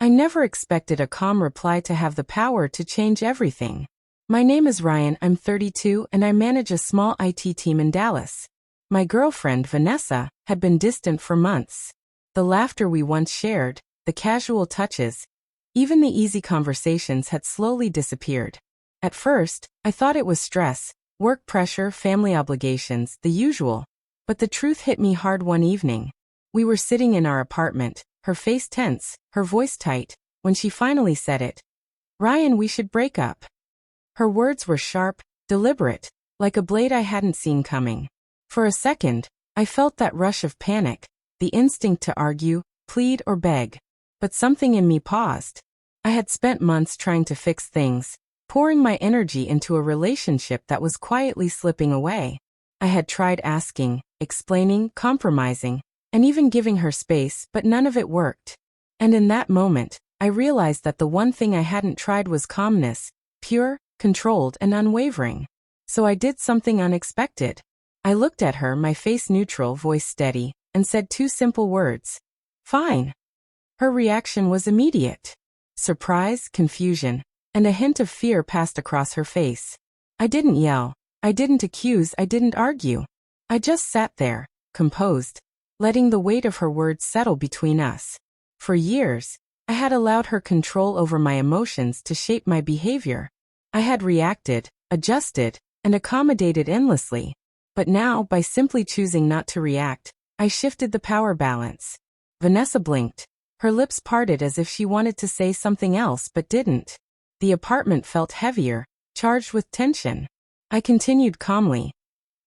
I never expected a calm reply to have the power to change everything. My name is Ryan, I'm 32, and I manage a small IT team in Dallas. My girlfriend, Vanessa, had been distant for months. The laughter we once shared, the casual touches, even the easy conversations had slowly disappeared. At first, I thought it was stress, work pressure, family obligations, the usual. But the truth hit me hard one evening. We were sitting in our apartment, her face tense, her voice tight, when she finally said it. "Ryan, we should break up." Her words were sharp, deliberate, like a blade I hadn't seen coming. For a second, I felt that rush of panic, the instinct to argue, plead, or beg. But something in me paused. I had spent months trying to fix things, pouring my energy into a relationship that was quietly slipping away. I had tried asking, explaining, compromising, and even giving her space, but none of it worked. And in that moment, I realized that the one thing I hadn't tried was calmness, pure, controlled, and unwavering. So I did something unexpected. I looked at her, my face neutral, voice steady, and said two simple words. "Fine." Her reaction was immediate. Surprise, confusion, and a hint of fear passed across her face. I didn't yell. I didn't accuse. I didn't argue. I just sat there, composed, letting the weight of her words settle between us. For years, I had allowed her control over my emotions to shape my behavior. I had reacted, adjusted, and accommodated endlessly. But now, by simply choosing not to react, I shifted the power balance. Vanessa blinked. Her lips parted as if she wanted to say something else but didn't. The apartment felt heavier, charged with tension. I continued calmly.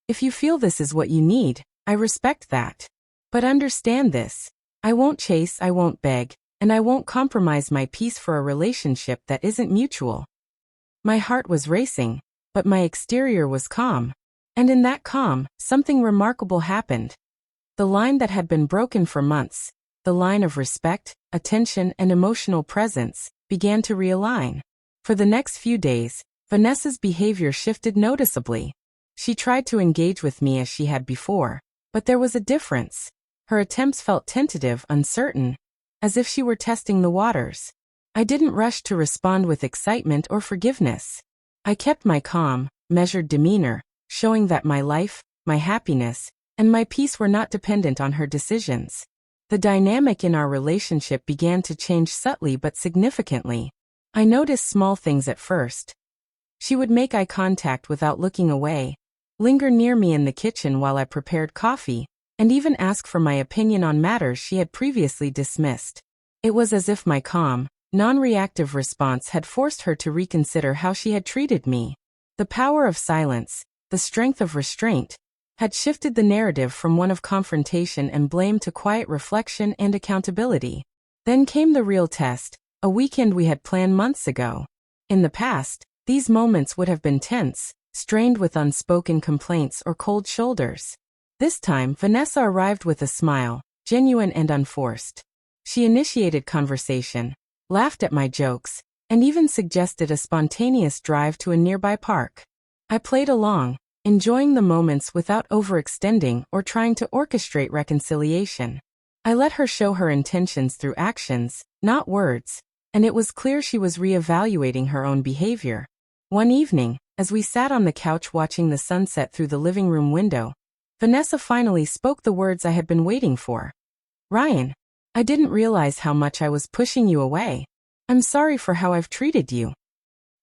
"If you feel this is what you need, I respect that. But understand this. I won't chase, I won't beg, and I won't compromise my peace for a relationship that isn't mutual." My heart was racing, but my exterior was calm. And in that calm, something remarkable happened. The line that had been broken for months, the line of respect, attention, and emotional presence, began to realign. For the next few days, Vanessa's behavior shifted noticeably. She tried to engage with me as she had before, but there was a difference. Her attempts felt tentative, uncertain, as if she were testing the waters. I didn't rush to respond with excitement or forgiveness. I kept my calm, measured demeanor, showing that my life, my happiness, and my peace were not dependent on her decisions. The dynamic in our relationship began to change subtly but significantly. I noticed small things at first. She would make eye contact without looking away, linger near me in the kitchen while I prepared coffee, and even ask for my opinion on matters she had previously dismissed. It was as if my calm, non-reactive response had forced her to reconsider how she had treated me. The power of silence, the strength of restraint, had shifted the narrative from one of confrontation and blame to quiet reflection and accountability. Then came the real test, a weekend we had planned months ago. In the past, these moments would have been tense, strained with unspoken complaints or cold shoulders. This time, Vanessa arrived with a smile, genuine and unforced. She initiated conversation, laughed at my jokes, and even suggested a spontaneous drive to a nearby park. I played along, enjoying the moments without overextending or trying to orchestrate reconciliation. I let her show her intentions through actions, not words, and it was clear she was reevaluating her own behavior. One evening, as we sat on the couch watching the sunset through the living room window, Vanessa finally spoke the words I had been waiting for. "Ryan, I didn't realize how much I was pushing you away. I'm sorry for how I've treated you."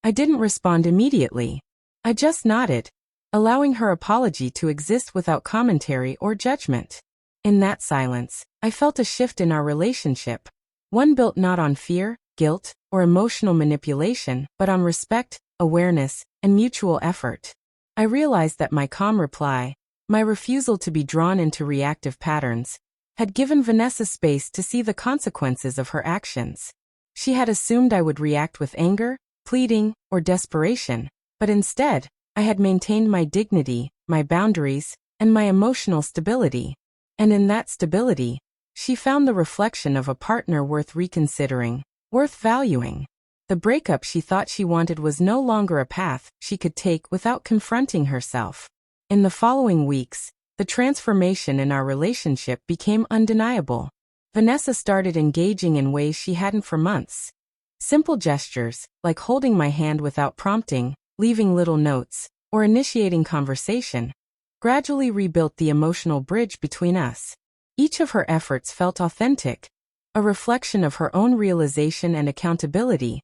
I didn't respond immediately. I just nodded, allowing her apology to exist without commentary or judgment. In that silence, I felt a shift in our relationship, one built not on fear, guilt, or emotional manipulation, but on respect, awareness, and mutual effort. I realized that my calm reply, my refusal to be drawn into reactive patterns, had given Vanessa space to see the consequences of her actions. She had assumed I would react with anger, pleading, or desperation, but instead, I had maintained my dignity, my boundaries, and my emotional stability. And in that stability, she found the reflection of a partner worth reconsidering, worth valuing. The breakup she thought she wanted was no longer a path she could take without confronting herself. In the following weeks, the transformation in our relationship became undeniable. Vanessa started engaging in ways she hadn't for months. Simple gestures, like holding my hand without prompting, leaving little notes, or initiating conversation, gradually rebuilt the emotional bridge between us. Each of her efforts felt authentic, a reflection of her own realization and accountability,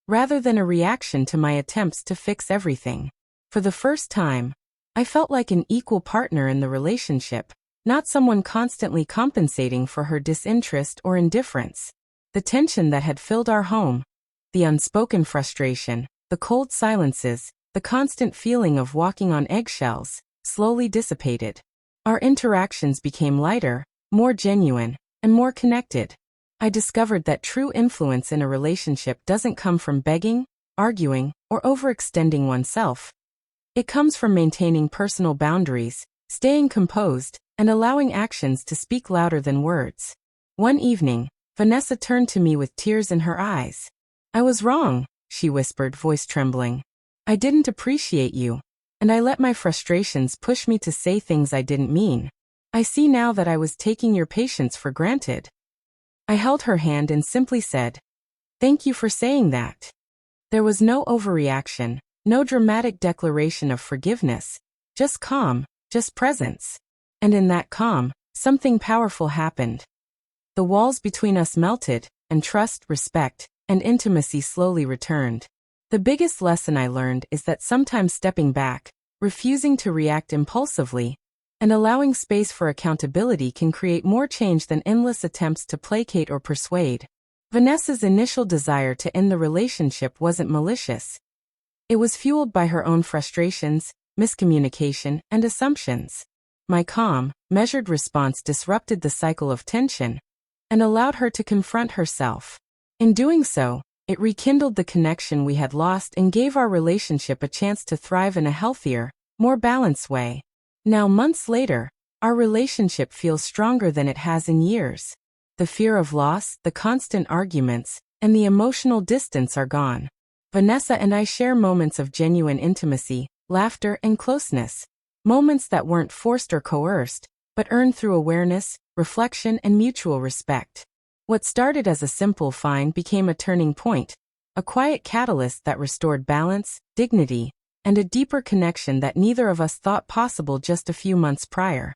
rather than a reaction to my attempts to fix everything. For the first time, I felt like an equal partner in the relationship, not someone constantly compensating for her disinterest or indifference. The tension that had filled our home, the unspoken frustration, the cold silences, the constant feeling of walking on eggshells, slowly dissipated. Our interactions became lighter, more genuine, and more connected. I discovered that true influence in a relationship doesn't come from begging, arguing, or overextending oneself. It comes from maintaining personal boundaries, staying composed, and allowing actions to speak louder than words. One evening, Vanessa turned to me with tears in her eyes. "I was wrong," she whispered, voice trembling. "I didn't appreciate you, and I let my frustrations push me to say things I didn't mean. I see now that I was taking your patience for granted." I held her hand and simply said, "Thank you for saying that." There was no overreaction, no dramatic declaration of forgiveness, just calm, just presence. And in that calm, something powerful happened. The walls between us melted, and trust, respect, and intimacy slowly returned. The biggest lesson I learned is that sometimes stepping back, refusing to react impulsively, and allowing space for accountability can create more change than endless attempts to placate or persuade. Vanessa's initial desire to end the relationship wasn't malicious. It was fueled by her own frustrations, miscommunication, and assumptions. My calm, measured response disrupted the cycle of tension and allowed her to confront herself. In doing so, it rekindled the connection we had lost and gave our relationship a chance to thrive in a healthier, more balanced way. Now, months later, our relationship feels stronger than it has in years. The fear of loss, the constant arguments, and the emotional distance are gone. Vanessa and I share moments of genuine intimacy, laughter, and closeness. Moments that weren't forced or coerced, but earned through awareness, reflection, and mutual respect. What started as a simple find became a turning point, a quiet catalyst that restored balance, dignity, and a deeper connection that neither of us thought possible just a few months prior.